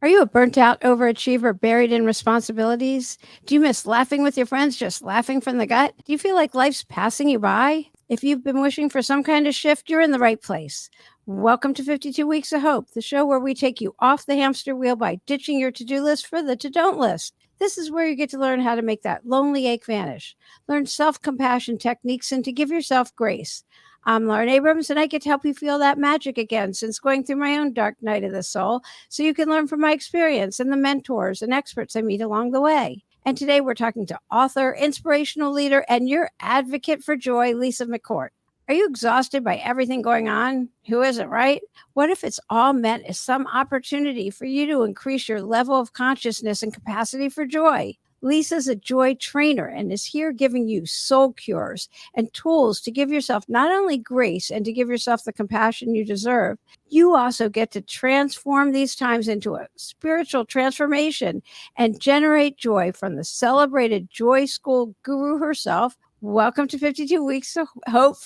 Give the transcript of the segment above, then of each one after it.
Are you a burnt out overachiever buried in responsibilities? Do you miss laughing with your friends, just laughing from the gut? Do you feel like life's passing you by? If you've been wishing for some kind of shift, you're in the right place. Welcome to 52 Weeks of Hope, the show where we take you off the hamster wheel by ditching your to-do list for the to-don't list. This is where you get to learn how to make that lonely ache vanish, learn self-compassion techniques, and to give yourself grace. I'm Lauren Abrams, and I get to help you feel that magic again since going through my own dark night of the soul, so you can learn from my experience and the mentors and experts I meet along the way. And today we're talking to author, inspirational leader, and your advocate for joy, Lisa McCourt. Are you exhausted by everything going on? Who isn't, right? What if it's all meant as some opportunity for you to increase your level of consciousness and capacity for joy? Lisa's a joy trainer and is here giving you soul cures and tools to give yourself not only grace and to give yourself the compassion you deserve, you also get to transform these times into a spiritual transformation and generate joy from the celebrated joy school guru herself. Welcome to 52 Weeks of Hope,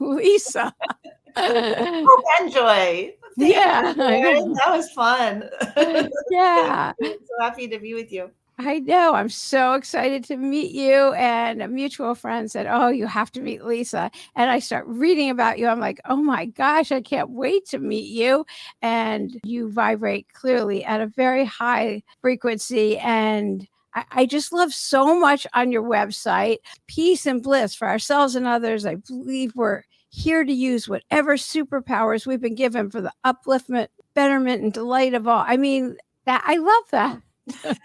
Lisa. Hope and joy. Yeah. That was fun. Yeah. I'm so happy to be with you. I know. I'm so excited to meet you. And a mutual friend said, oh, you have to meet Lisa. And I start reading about you. I'm like, oh my gosh, I can't wait to meet you. And you vibrate clearly at a very high frequency. And I just love so much on your website, peace and bliss for ourselves and others. I believe we're here to use whatever superpowers we've been given for the upliftment, betterment, and delight of all. I mean, that I love that.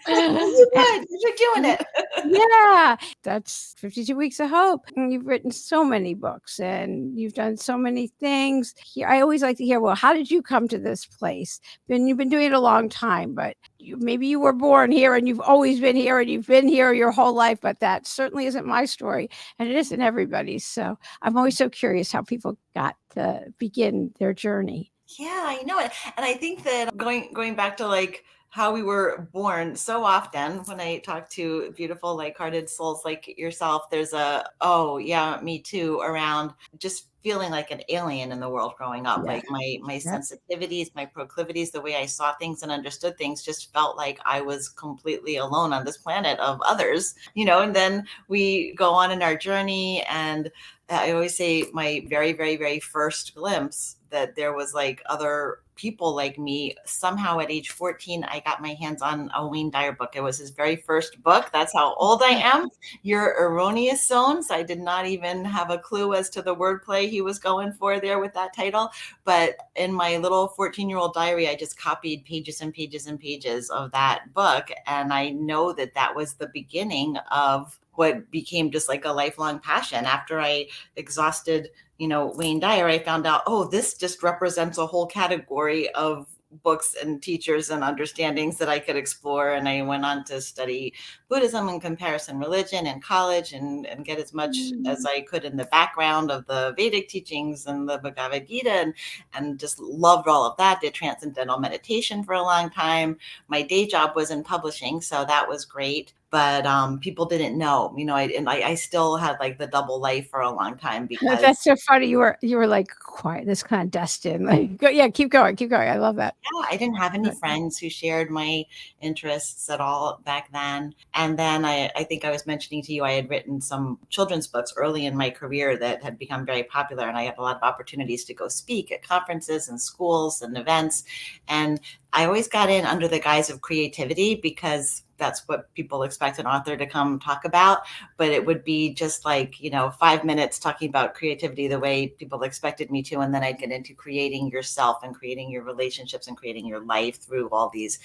You good. You're doing it. Yeah, that's 52 Weeks of Hope. And you've written so many books and you've done so many things. Here, I always like to hear, well, how did you come to this place? You've been doing it a long time, but maybe you were born here and you've always been here and you've been here your whole life, but that certainly isn't my story and it isn't everybody's. So I'm always so curious how people got to begin their journey. Yeah, I know it. And I think that going back to like how we were born, so often when I talk to beautiful, light-hearted souls like yourself, there's a, oh yeah, me too, around just feeling like an alien in the world growing up. Yeah. Like my sensitivities, my proclivities, the way I saw things and understood things just felt like I was completely alone on this planet of others, and then we go on in our journey. And I always say my very, very, very first glimpse that there was like other people like me. Somehow at age 14, I got my hands on a Wayne Dyer book. It was his very first book. That's how old I am. Your Erroneous Zones. I did not even have a clue as to the wordplay he was going for there with that title. But in my little 14-year-old diary, I just copied pages and pages and pages of that book. And I know that that was the beginning of what became just like a lifelong passion. After I exhausted Wayne Dyer, I found out, oh, this just represents a whole category of books and teachers and understandings that I could explore. And I went on to study Buddhism and comparison religion in college and get as much as I could in the background of the Vedic teachings and the Bhagavad Gita and just loved all of that. Did transcendental meditation for a long time. My day job was in publishing, so that was great. But people didn't know, I still had like the double life for a long time because that's so funny. You were like quiet, this clandestine. Like, keep going. I love that. Yeah, I didn't have any friends who shared my interests at all back then. And then I think I was mentioning to you, I had written some children's books early in my career that had become very popular, and I had a lot of opportunities to go speak at conferences and schools and events. And I always got in under the guise of creativity because that's what people expect an author to come talk about. But it would be just like, 5 minutes talking about creativity the way people expected me to. And then I'd get into creating yourself and creating your relationships and creating your life through all these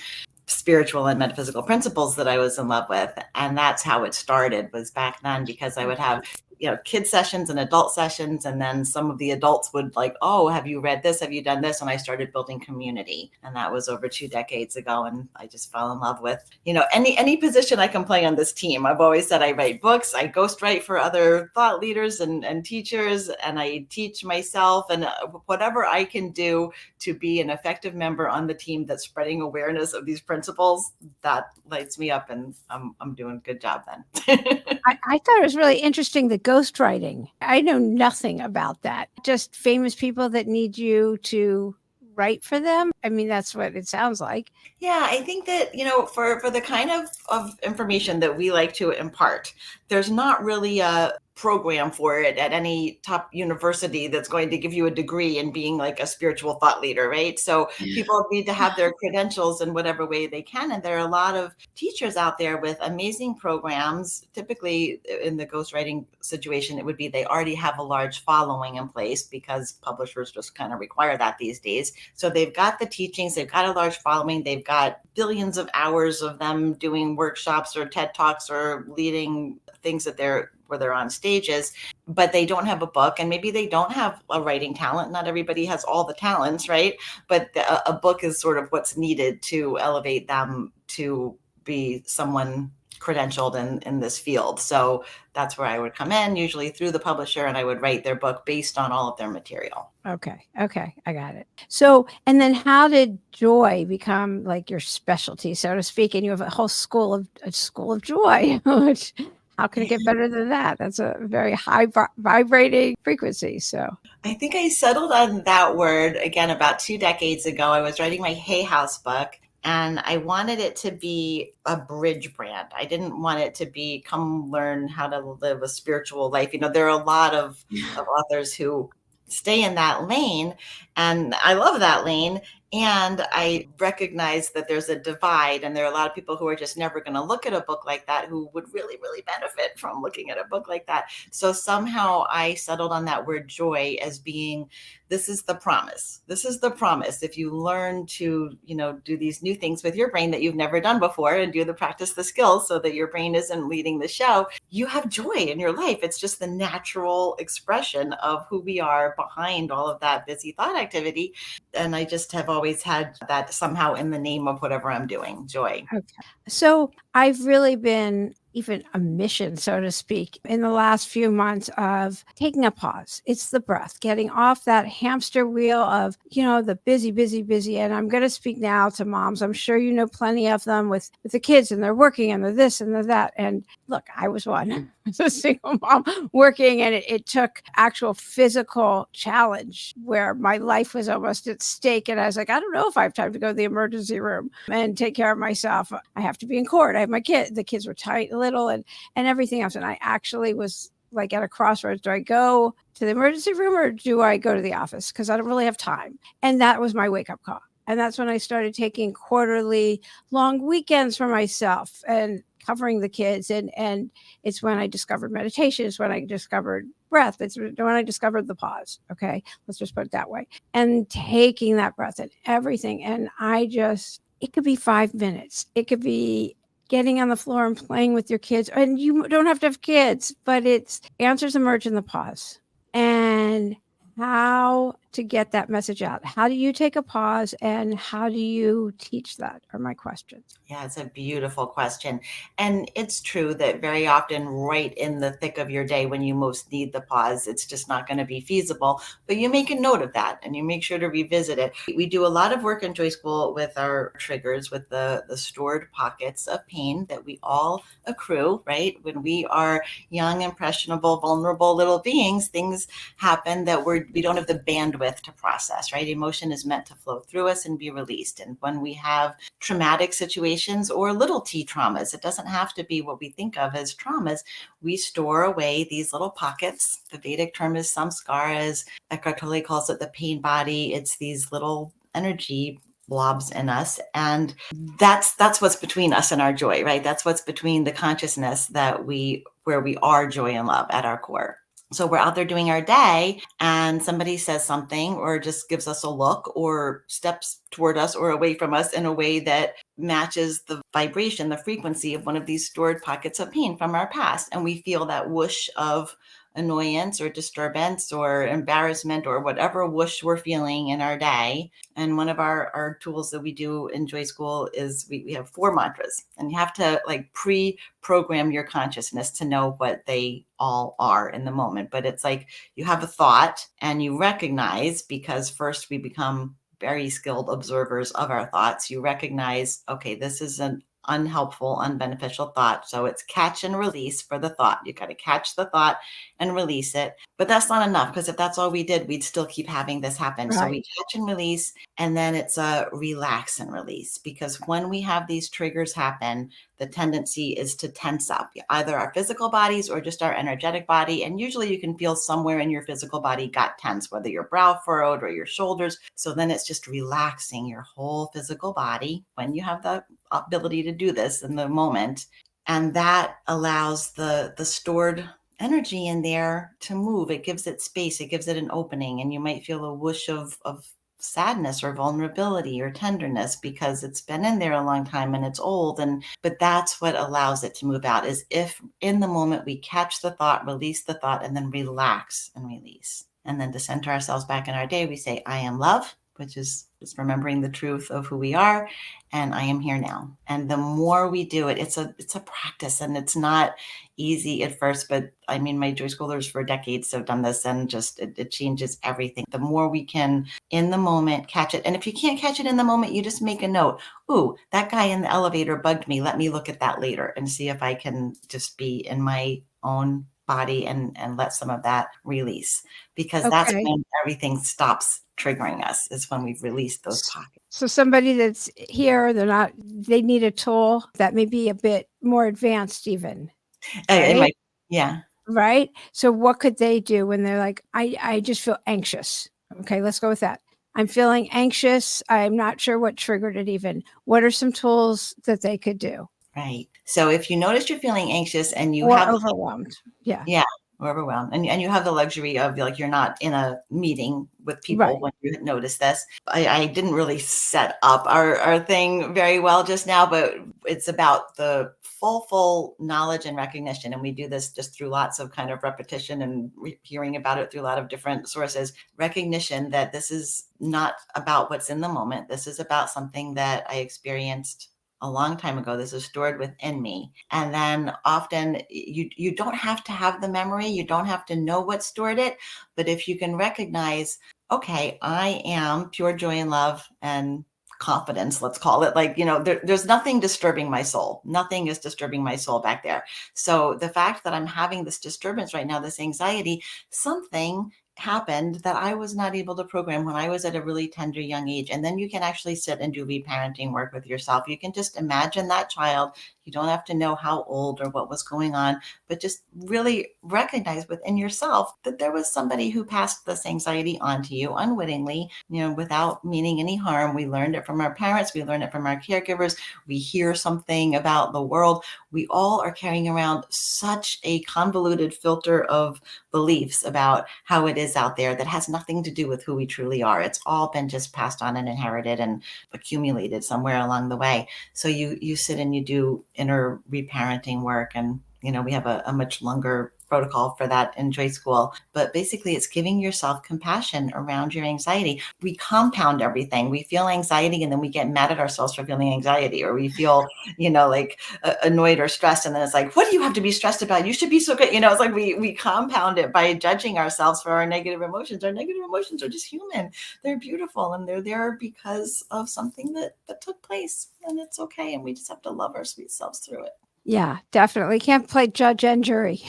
spiritual and metaphysical principles that I was in love with. And that's how it started, was back then, because I would have kid sessions and adult sessions. And then some of the adults would like, oh, have you read this? Have you done this? And I started building community. And that was over 2 decades ago. And I just fell in love with, any position I can play on this team. I've always said I write books, I ghostwrite for other thought leaders and teachers, and I teach myself, and whatever I can do to be an effective member on the team that's spreading awareness of these principles, that lights me up, and I'm doing a good job then. I thought it was really interesting, the ghostwriting. I know nothing about that. Just famous people that need you to right for them? I mean, that's what it sounds like. Yeah, I think that, for the kind of information that we like to impart, there's not really a program for it at any top university that's going to give you a degree in being like a spiritual thought leader, right? So people need to have their credentials in whatever way they can. And there are a lot of teachers out there with amazing programs. Typically in the ghostwriting situation, it would be they already have a large following in place because publishers just kind of require that these days. So they've got the teachings, they've got a large following, they've got billions of hours of them doing workshops or TED Talks or leading things where they're on stages, but they don't have a book, and maybe they don't have a writing talent. Not everybody has all the talents, right? But a book is sort of what's needed to elevate them to be someone credentialed in this field. So that's where I would come in, usually through the publisher, and I would write their book based on all of their material. Okay. I got it. So, and then how did joy become like your specialty, so to speak? And you have a whole school of joy, which how can it get better than that? That's a very high vibrating frequency. So I think I settled on that word again about 2 decades ago. I was writing my Hay House book, and I wanted it to be a bridge brand. I didn't want it to be come learn how to live a spiritual life. There are a lot of authors who stay in that lane, and I love that lane. And I recognize that there's a divide, and there are a lot of people who are just never going to look at a book like that who would really, really benefit from looking at a book like that. So somehow I settled on that word joy as being, this is the promise. This is the promise. If you learn to, do these new things with your brain that you've never done before and do practice the skills so that your brain isn't leading the show, you have joy in your life. It's just the natural expression of who we are behind all of that busy thought activity. And I just have always had that somehow in the name of whatever I'm doing, joy. okay. So I've really been even a mission, so to speak, in the last few months of taking a pause. It's the breath, getting off that hamster wheel of, the busy, busy, busy. And I'm going to speak now to moms. I'm sure you know plenty of them with the kids, and they're working and they're this and they're that. And look, I was one. I was a single mom working, and it took actual physical challenge where my life was almost at stake. And I was like, I don't know if I have time to go to the emergency room and take care of myself. I have to be in court. I have my kid. The kids were tight, little, and everything else. And I actually was like at a crossroads. Do I go to the emergency room or do I go to the office? Because I don't really have time. And that was my wake up call. And that's when I started taking quarterly long weekends for myself and covering the kids. And it's when I discovered meditation. It's when I discovered breath. It's when I discovered the pause. Okay. Let's just put it that way. And taking that breath and everything. And it could be 5 minutes. It could be getting on the floor and playing with your kids. And you don't have to have kids, but it's answers emerge in the pause. And how to get that message out. How do you take a pause, and how do you teach that are my questions. Yeah, it's a beautiful question. And it's true that very often right in the thick of your day when you most need the pause, it's just not going to be feasible. But you make a note of that and you make sure to revisit it. We do a lot of work in Joy School with our triggers, with the stored pockets of pain that we all accrue, right? When we are young, impressionable, vulnerable little beings, things happen that we don't have the bandwidth to process, right? Emotion is meant to flow through us and be released. And when we have traumatic situations or little t traumas, it doesn't have to be what we think of as traumas. We store away these little pockets. The Vedic term is samskara, as Eckhart Tolle calls it, the pain body. It's these little energy blobs in us. And that's what's between us and our joy, right? That's what's between the consciousness where we are joy and love at our core. So we're out there doing our day and somebody says something or just gives us a look or steps toward us or away from us in a way that matches the vibration, the frequency of one of these stored pockets of pain from our past. And we feel that whoosh of annoyance or disturbance or embarrassment or whatever whoosh we're feeling in our day. And one of our tools that we do in Joy School is we have 4 mantras, and you have to like pre-program your consciousness to know what they all are in the moment. But it's like you have a thought and you recognize, because first we become very skilled observers of our thoughts. You recognize, okay, this is an unhelpful, unbeneficial thought. So it's catch and release for the thought. You got to catch the thought and release it. But that's not enough, because if that's all we did, we'd still keep having this happen. So we Right. catch and release, and then it's a relax and release. Because when we have these triggers happen, the tendency is to tense up either our physical bodies or just our energetic body. And usually you can feel somewhere in your physical body got tense, whether your brow furrowed or your shoulders. So then it's just relaxing your whole physical body when you have the ability to do this in the moment. And that allows the stored energy in there to move. It gives it space. It gives it an opening. And you might feel a whoosh of sadness or vulnerability or tenderness because it's been in there a long time and it's old. But that's what allows it to move out, is if in the moment we catch the thought, release the thought, and then relax and release. And then to center ourselves back in our day, we say, I am love, which is just remembering the truth of who we are, and I am here now. And the more we do it, it's a practice, and it's not easy at first, but I mean, my joy schoolers for decades have done this, and just it changes everything. The more we can in the moment catch it. And if you can't catch it in the moment, you just make a note. Ooh, that guy in the elevator bugged me. Let me look at that later and see if I can just be in my own body and let some of that release, because that's Okay. when everything stops triggering us, is when we've released those pockets. So somebody that's here, they need a tool that may be a bit more advanced even, It right? might, yeah. Right? So what could they do when they're like, I just feel anxious. Okay, let's go with that. I'm feeling anxious. I'm not sure what triggered it even. What are some tools that they could do? Right. So if you notice you're feeling anxious and you Or have, overwhelmed. Yeah. yeah, or overwhelmed, and you have the luxury of, like, you're not in a meeting with people Right. when you notice this. I didn't really set up our thing very well just now, but it's about the full knowledge and recognition. And we do this just through lots of kind of repetition and hearing about it through a lot of different sources. Recognition that this is not about what's in the moment. This is about something that I experienced a long time ago. This is stored within me. And then often you don't have to have the memory. You don't have to know what stored it. But if you can recognize, okay, I am pure joy and love and confidence, let's call it, like, there's nothing disturbing my soul. Nothing is disturbing my soul back there. So the fact that I'm having this disturbance right now, this anxiety, something happened that I was not able to program when I was at a really tender young age. And then you can actually sit and do reparenting work with yourself. You can just imagine that child. You don't have to know how old or what was going on, but just really recognize within yourself that there was somebody who passed this anxiety on to you unwittingly, without meaning any harm. We learned it from our parents. We learned it from our caregivers. We hear something about the world. We all are carrying around such a convoluted filter of beliefs about how it is out there that has nothing to do with who we truly are. It's all been just passed on and inherited and accumulated somewhere along the way. So you sit and you do inner reparenting work, and we have a much longer protocol for that in Joy School. But basically, it's giving yourself compassion around your anxiety. We compound everything. We feel anxiety, and then we get mad at ourselves for feeling anxiety, or we feel, like annoyed or stressed. And then it's like, what do you have to be stressed about? You should be so good. It's like we compound it by judging ourselves for our negative emotions. Our negative emotions are just human. They're beautiful, and they're there because of something that took place, and it's okay. And we just have to love our sweet selves through it. Yeah, definitely. Can't play judge and jury.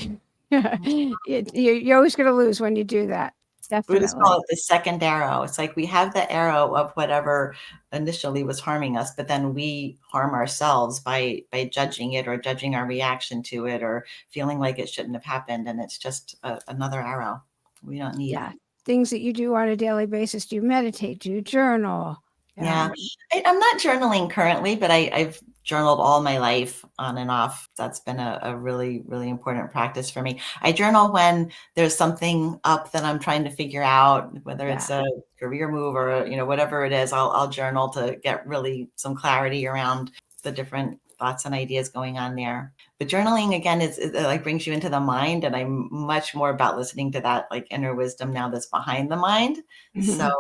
You're always going to lose when you do that. Buddhists call Definitely. it the second arrow. It's like we have the arrow of whatever initially was harming us, but then we harm ourselves by judging it, or judging our reaction to it, or feeling like it shouldn't have happened. And it's just another arrow. We don't need. Yeah. Things that you do on a daily basis. Do you meditate? Do you journal? Yeah. I'm not journaling currently, but I've journaled all my life on and off. That's been a really, really important practice for me. I journal when there's something up that I'm trying to figure out, whether it's Yeah. a career move or, whatever it is. I'll journal to get really some clarity around the different thoughts and ideas going on there. But journaling, again, is like brings you into the mind, and I'm much more about listening to that like inner wisdom now that's behind the mind. So Mhm.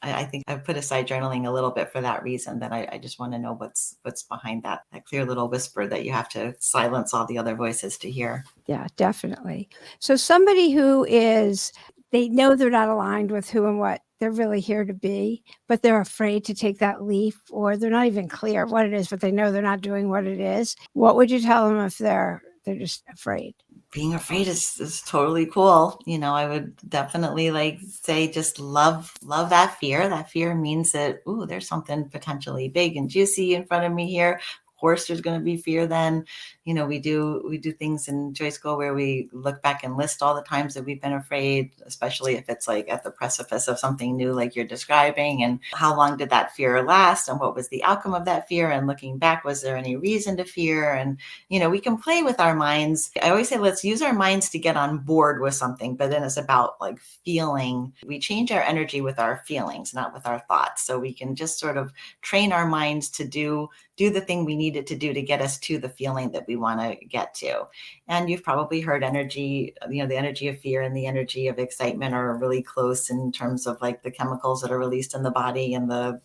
I think I've put aside journaling a little bit for that reason, that I just want to know what's behind that clear little whisper that you have to silence all the other voices to hear. Yeah, definitely. So somebody who they know they're not aligned with who and what they're really here to be, but they're afraid to take that leap, or they're not even clear what it is, but they know they're not doing what it is. What would you tell them if they're just afraid? Being afraid is totally cool. I would definitely like say just love that fear. That fear means that, ooh, there's something potentially big and juicy in front of me here. Of course, there's going to be fear then. We do things in Joy School where we look back and list all the times that we've been afraid, especially if it's like at the precipice of something new, like you're describing, and how long did that fear last and what was the outcome of that fear? And looking back, was there any reason to fear? And, we can play with our minds. I always say, let's use our minds to get on board with something, but then it's about like feeling. We change our energy with our feelings, not with our thoughts. So we can just sort of train our minds to do the thing we need it to do to get us to the feeling that we want to get to. And you've probably heard energy, the energy of fear and the energy of excitement are really close in terms of like the chemicals that are released in the body and the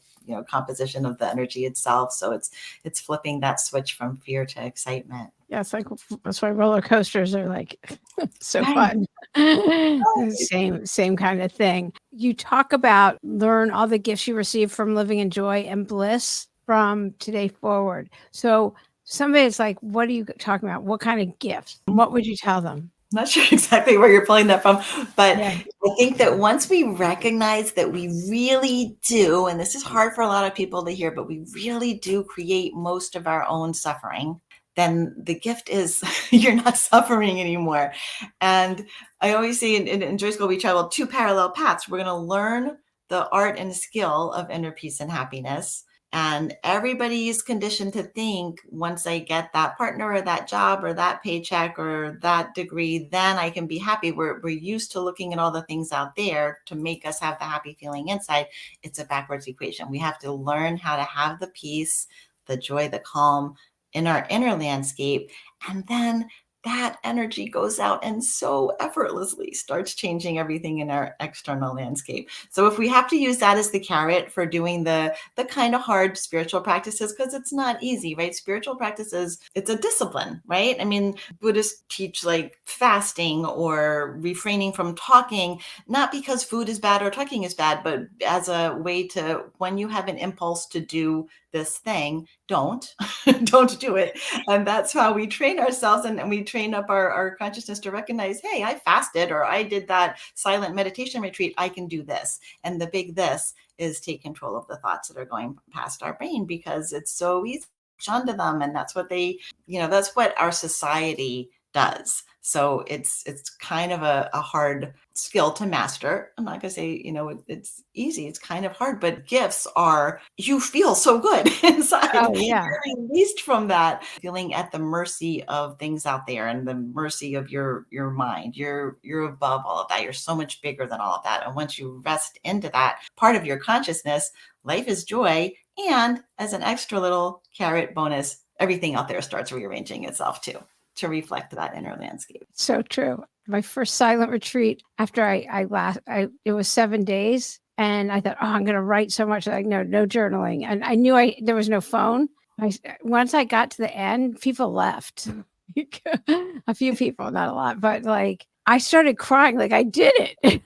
composition of the energy itself. So it's flipping that switch from fear to excitement. Yeah, it's like, that's why roller coasters are like so Right. fun. Same kind of thing. You talk about learn all the gifts you receive from living in joy and bliss from today forward. So somebody's like, what are you talking about? What kind of gifts? What would you tell them? I'm not sure exactly where you're pulling that from, but Yeah. I think that once we recognize that we really do, and this is hard for a lot of people to hear, but we really do create most of our own suffering, then the gift is you're not suffering anymore. And I always say in Joy School, we travel two parallel paths. We're going to learn the art and skill of inner peace and happiness. And everybody is conditioned to think, once I get that partner or that job or that paycheck or that degree, then I can be happy. We're used to looking at all the things out there to make us have the happy feeling inside. It's a backwards equation. We have to learn how to have the peace, the joy, the calm in our inner landscape. And then that energy goes out and so effortlessly starts changing everything in our external landscape. So if we have to use that as the carrot for doing the kind of hard spiritual practices, because it's not easy, right? Spiritual practices, it's a discipline, right? I mean, Buddhists teach like fasting or refraining from talking, not because food is bad or talking is bad, but as a way to, when you have an impulse to do this thing, don't do it. And that's how we train ourselves, and we train up our consciousness to recognize, hey, I fasted, or I did that silent meditation retreat, I can do this. And the big this is take control of the thoughts that are going past our brain, because it's so easy to onto them. And that's what that's what our society does. So it's kind of a hard skill to master. I'm not going to say, it's easy. It's kind of hard, but gifts are, you feel so good inside. Oh, yeah. You're released from that feeling at the mercy of things out there and the mercy of your mind. You're above all of that. You're so much bigger than all of that. And once you rest into that part of your consciousness, life is joy. And as an extra little carrot bonus, everything out there starts rearranging itself too, to reflect that inner landscape. So true. My first silent retreat, after it was 7 days, and I thought, oh, I'm going to write so much. Like, no journaling. And I knew there was no phone. Once I got to the end, people left. A few people, not a lot, but like I started crying, like I did it.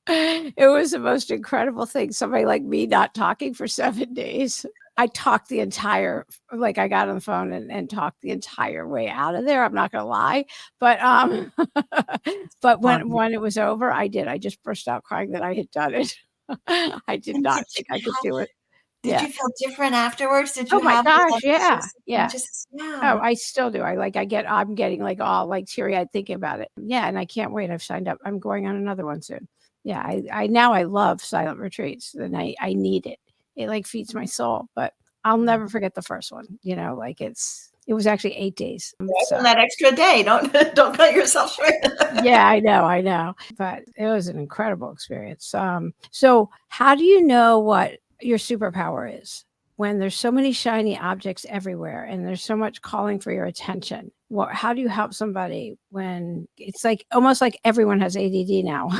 It was the most incredible thing. Somebody like me not talking for 7 days. I talked I got on the phone and talked the entire way out of there. I'm not going to lie. But, but when it was over, I just burst out crying that I had done it. I did not think I could do it. Did you feel different afterwards? Did you Oh my gosh. Yeah. Yeah. Oh, I still do. I'm getting like all like teary eyed thinking about it. Yeah. And I can't wait. I've signed up. I'm going on another one soon. Yeah. I love silent retreats, and I need it. It like feeds my soul, but I'll never forget the first one. It was actually 8 days. So. That extra day, don't cut yourself short. Yeah, I know. But it was an incredible experience. So how do you know what your superpower is when there's so many shiny objects everywhere and there's so much calling for your attention? How do you help somebody when it's like almost like everyone has ADD now?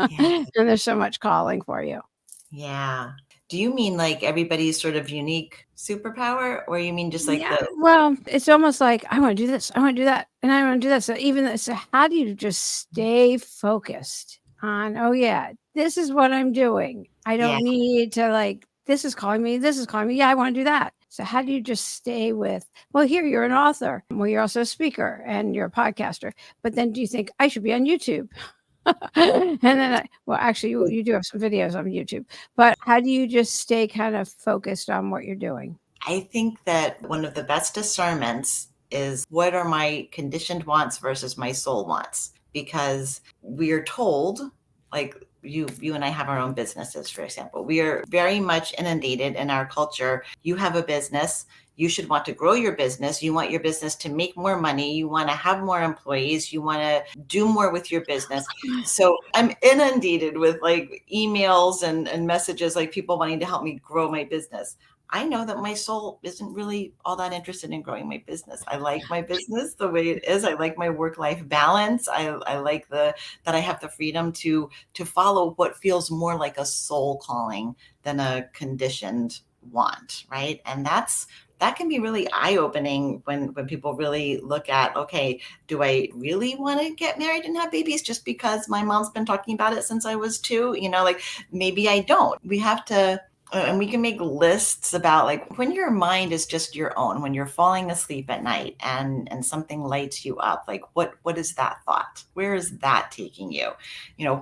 Yeah. And there's so much calling for you? Yeah. Do you mean like everybody's sort of unique superpower, or you mean just like well, it's almost like I want to do this, I want to do that, and I want to do that. So how do you just stay focused on, oh yeah, this is what I'm doing. I Yeah. don't need to like, this is calling me, this is calling me. Yeah, I want to do that. So how do you just stay with, well, here you're an author. Well, you're also a speaker and you're a podcaster. But then do you think I should be on YouTube? And then, well, actually, you do have some videos on YouTube. But how do you just stay kind of focused on what you're doing? I think that one of the best discernments is what are my conditioned wants versus my soul wants, because we are told, like you and I have our own businesses, for example. We are very much inundated in our culture. You have a business. You should want to grow your business. You want your business to make more money. You want to have more employees. You want to do more with your business. So I'm inundated with like emails and messages, like people wanting to help me grow my business. I know that my soul isn't really all that interested in growing my business. I like my business the way it is. I like my work-life balance. I like that I have the freedom to follow what feels more like a soul calling than a conditioned want, right? And that can be really eye-opening when people really look at, okay, do I really want to get married and have babies just because my mom's been talking about it since I was 2? Like maybe I don't. We have to and we can make lists about like when your mind is just your own, when you're falling asleep at night and something lights you up, like what is that thought? Where is that taking you?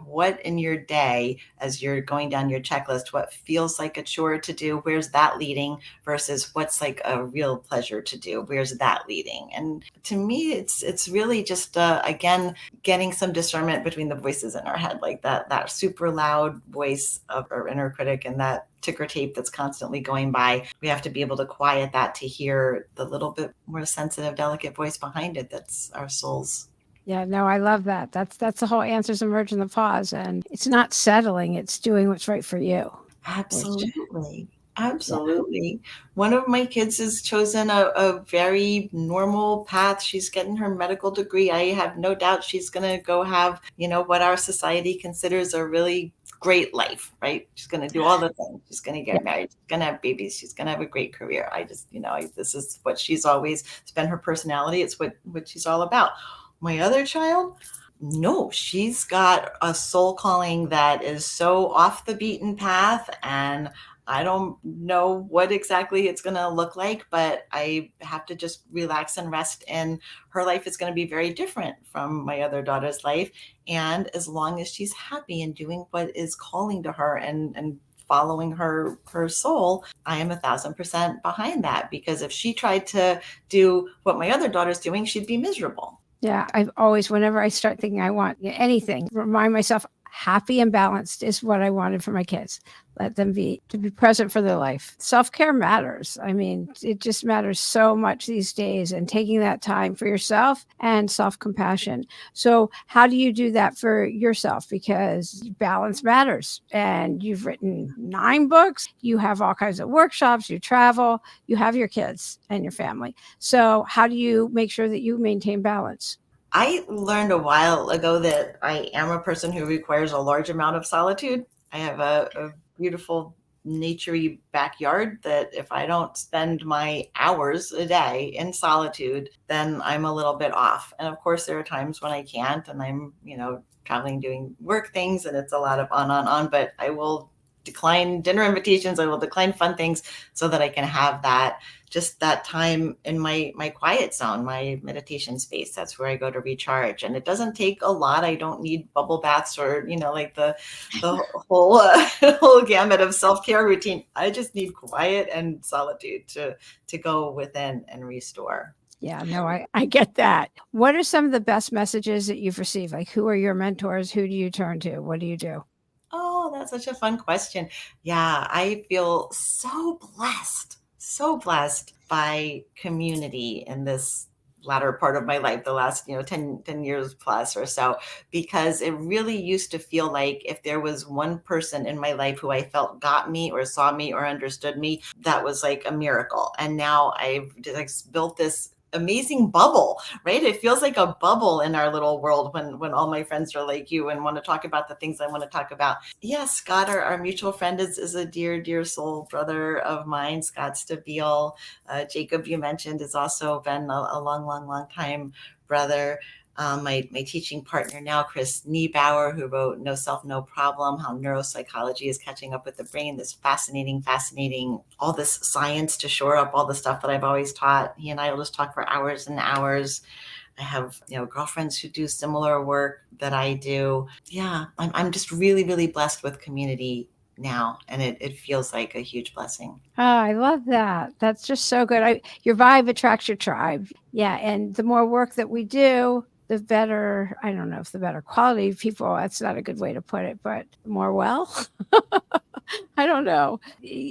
What in your day, as you're going down your checklist, what feels like a chore to do, where's that leading versus what's like a real pleasure to do? Where's that leading? And to me, it's really just again, getting some discernment between the voices in our head, like that super loud voice of our inner critic and that ticker tape that's constantly going by. We have to be able to quiet that to hear the little bit more sensitive, delicate voice behind it. That's our souls. Yeah, no, I love that. That's the whole answers emerge in the pause. And it's not settling, it's doing what's right for you. Absolutely. Yeah. Absolutely. One of my kids has chosen a very normal path. She's getting her medical degree. I have no doubt she's going to go have, what our society considers a really great life, right? She's going to do all the things. She's going to Yeah. get married. She's going to have babies. She's going to have a great career. I just, this is what she's always, it's been her personality. It's what she's all about. My other child, no, she's got a soul calling that is so off the beaten path, and I don't know what exactly it's going to look like, but I have to just relax and rest. And her life is going to be very different from my other daughter's life. And as long as she's happy and doing what is calling to her and following her soul, I am 1,000% behind that, because if she tried to do what my other daughter's doing, she'd be miserable. Yeah, I've always, whenever I start thinking I want anything, remind myself happy and balanced is what I wanted for my kids. Let them to be present for their life. Self-care matters. I mean, it just matters so much these days, and taking that time for yourself and self-compassion. So how do you do that for yourself? Because balance matters, and you've written 9 books, you have all kinds of workshops, you travel, you have your kids and your family. So how do you make sure that you maintain balance? I learned a while ago that I am a person who requires a large amount of solitude. I have a beautiful naturey backyard that if I don't spend my hours a day in solitude, then I'm a little bit off. And of course, there are times when I can't, and I'm, traveling, doing work things, and it's a lot of on, but I will decline dinner invitations. I will decline fun things so that I can have that time in my quiet zone, my meditation space. That's where I go to recharge. And it doesn't take a lot. I don't need bubble baths or, like the whole, whole gamut of self-care routine. I just need quiet and solitude to go within and restore. Yeah, no, I get that. What are some of the best messages that you've received? Like, who are your mentors? Who do you turn to? What do you do? Oh, that's such a fun question. Yeah, I feel so blessed by community in this latter part of my life, the last, 10 years plus or so, because it really used to feel like if there was one person in my life who I felt got me or saw me or understood me, that was like a miracle. And now I've just built this amazing bubble, right? It feels like a bubble in our little world when all my friends are like you and want to talk about the things I want to talk about. Yes, Scott, our mutual friend is a dear soul brother of mine, Scott Stabile. Jacob, you mentioned, has also been a long time brother. My teaching partner now, Chris Niebauer, who wrote No Self, No Problem, How Neuropsychology is Catching Up with the Brain. This fascinating, all this science to shore up all the stuff that I've always taught. He and I will just talk for hours and hours. I have, girlfriends who do similar work that I do. Yeah, I'm just really, really blessed with community now, and it feels like a huge blessing. Oh, I love that. That's just so good. Your vibe attracts your tribe. Yeah, and the more work that we do, the better, I don't know if the better quality of people, that's not a good way to put it, but more I don't know.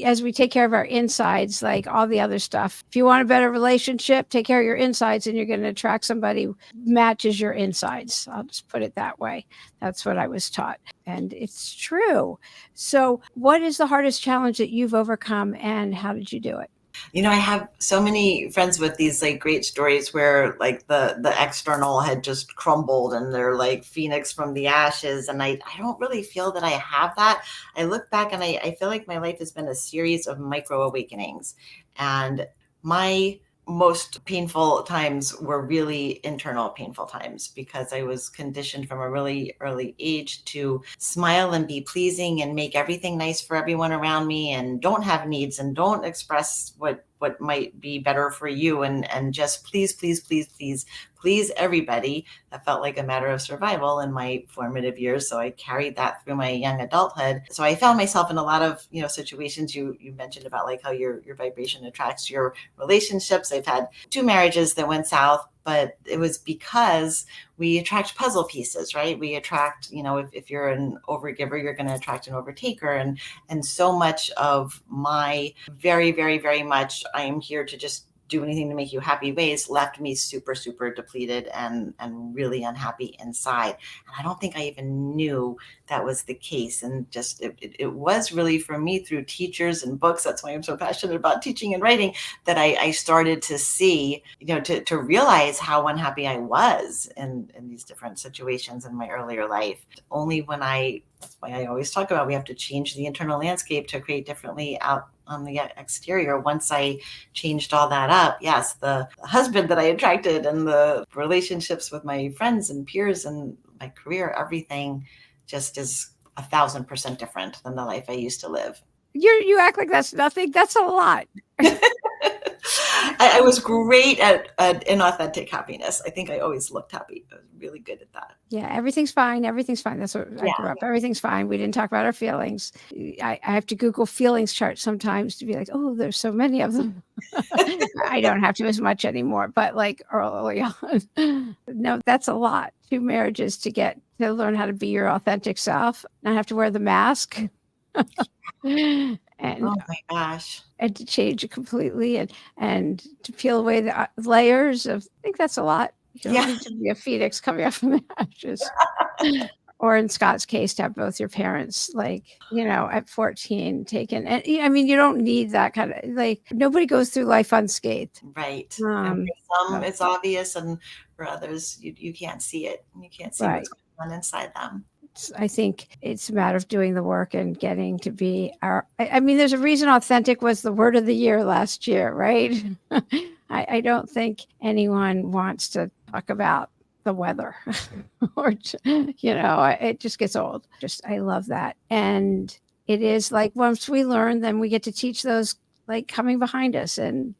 As we take care of our insides, like all the other stuff, if you want a better relationship, take care of your insides and you're going to attract somebody who matches your insides. I'll just put it that way. That's what I was taught. And it's true. So what is the hardest challenge that you've overcome and how did you do it? I have so many friends with these like great stories where like the external had just crumbled and they're like phoenix from the ashes. And I don't really feel that I have that. I look back and I feel like my life has been a series of micro awakenings. And my most painful times were really internal painful times because I was conditioned from a really early age to smile and be pleasing and make everything nice for everyone around me and don't have needs and don't express what might be better for you and just please everybody. That felt like a matter of survival in my formative years. So I carried that through my young adulthood. So I found myself in a lot of, situations you mentioned about like how your vibration attracts your relationships. I've had 2 marriages that went south, but it was because we attract puzzle pieces, right? We attract, if you're an overgiver, you're going to attract an overtaker. And so much of my very, very, very much, I am here to just do anything to make you happy ways left me super, super depleted and really unhappy inside. And I don't think I even knew that was the case. And just, it was really for me through teachers and books. That's why I'm so passionate about teaching and writing, that I started to see, to realize how unhappy I was in these different situations in my earlier life. Only when that's why I always talk about we have to change the internal landscape to create differently out on the exterior. Once I changed all that up, yes, the husband that I attracted and the relationships with my friends and peers and my career, everything just is 1,000% different than the life I used to live. You act like that's nothing. That's a lot. I was great at inauthentic happiness. I think I always looked happy. I was really good at that. Yeah, everything's fine. Everything's fine. That's what I grew up. Everything's fine. We didn't talk about our feelings. I have to Google feelings charts sometimes to be like, oh, there's so many of them. I don't have to as much anymore, but like early on. No, that's a lot. 2 marriages to learn how to be your authentic self, not have to wear the mask. And oh my gosh. And to change it completely and to peel away the layers of, I think that's a lot. You don't need to be a phoenix coming up from the ashes. Or in Scott's case, to have both your parents, at 14 taken. And I mean, you don't need that kind of, nobody goes through life unscathed. Right. And for some, it's obvious. And for others, you can't see it. You can't see what's going on inside them. I think it's a matter of doing the work and getting to be there's a reason authentic was the word of the year last year, right? I don't think anyone wants to talk about the weather or, it just gets old. I love that. And it is like, once we learn, then we get to teach those coming behind us. And,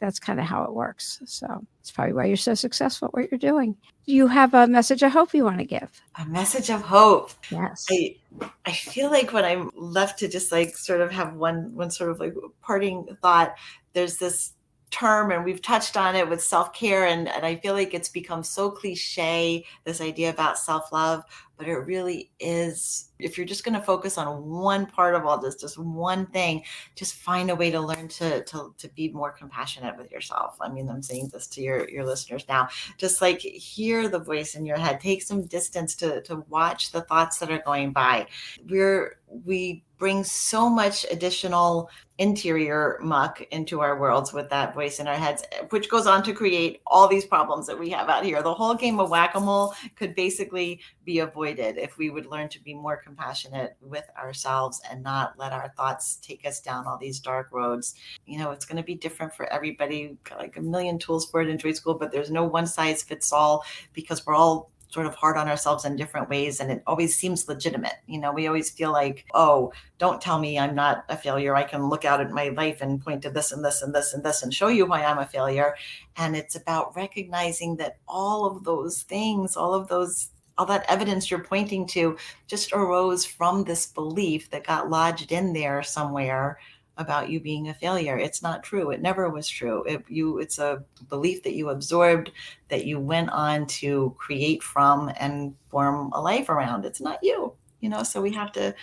that's kind of how it works. So it's probably why you're so successful at what you're doing. Do you have a message of hope you want to give? A message of hope. Yes. I feel like when I'm left to just sort of have one sort of parting thought, there's this term, and we've touched on it with self-care, and I feel like it's become so cliche, this idea about self-love, but it really is. If you're just going to focus on one part of all this, just one thing, just find a way to learn to be more compassionate with yourself. I mean, I'm saying this to your listeners now, just hear the voice in your head, take some distance to watch the thoughts that are going by. We bring so much additional interior muck into our worlds with that voice in our heads, which goes on to create all these problems that we have out here. The whole game of whack-a-mole could basically be avoided avoided if we would learn to be more compassionate with ourselves and not let our thoughts take us down all these dark roads. It's going to be different for everybody. Got like a million tools for it in Joy School, but there's no one size fits all, because we're all sort of hard on ourselves in different ways. And it always seems legitimate. We always feel like, oh, don't tell me I'm not a failure. I can look out at my life and point to this and this and this and this and show you why I'm a failure. And it's about recognizing that all of those things, all that evidence you're pointing to just arose from this belief that got lodged in there somewhere about you being a failure. It's not true. It never was true. It's a belief that you absorbed, that you went on to create from and form a life around. It's not you, so we have to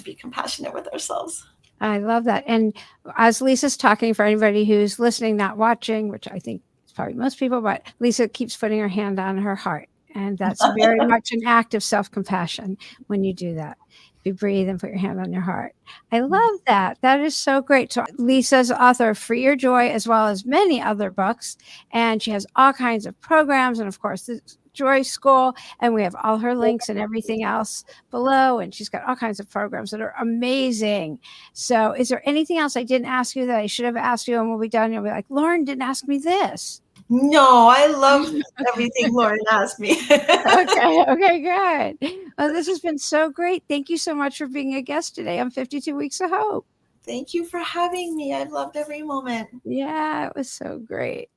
be compassionate with ourselves. I love that. And as Lisa's talking, for anybody who's listening, not watching, which I think is probably most people, but Lisa keeps putting her hand on her heart. And that's very much an act of self-compassion when you do that. You breathe and put your hand on your heart. I love that. That is so great. So Lisa's author of Free Your Joy, as well as many other books. And she has all kinds of programs. And of course, the Joy School. And we have all her links and everything else below. And she's got all kinds of programs that are amazing. So is there anything else I didn't ask you that I should have asked you? And we'll be done. You'll be like, Lauren didn't ask me this. No, I love everything Lauren asked me. Okay, good. Well, this has been so great. Thank you so much for being a guest today on 52 Weeks of Hope. Thank you for having me. I've loved every moment. Yeah, it was so great.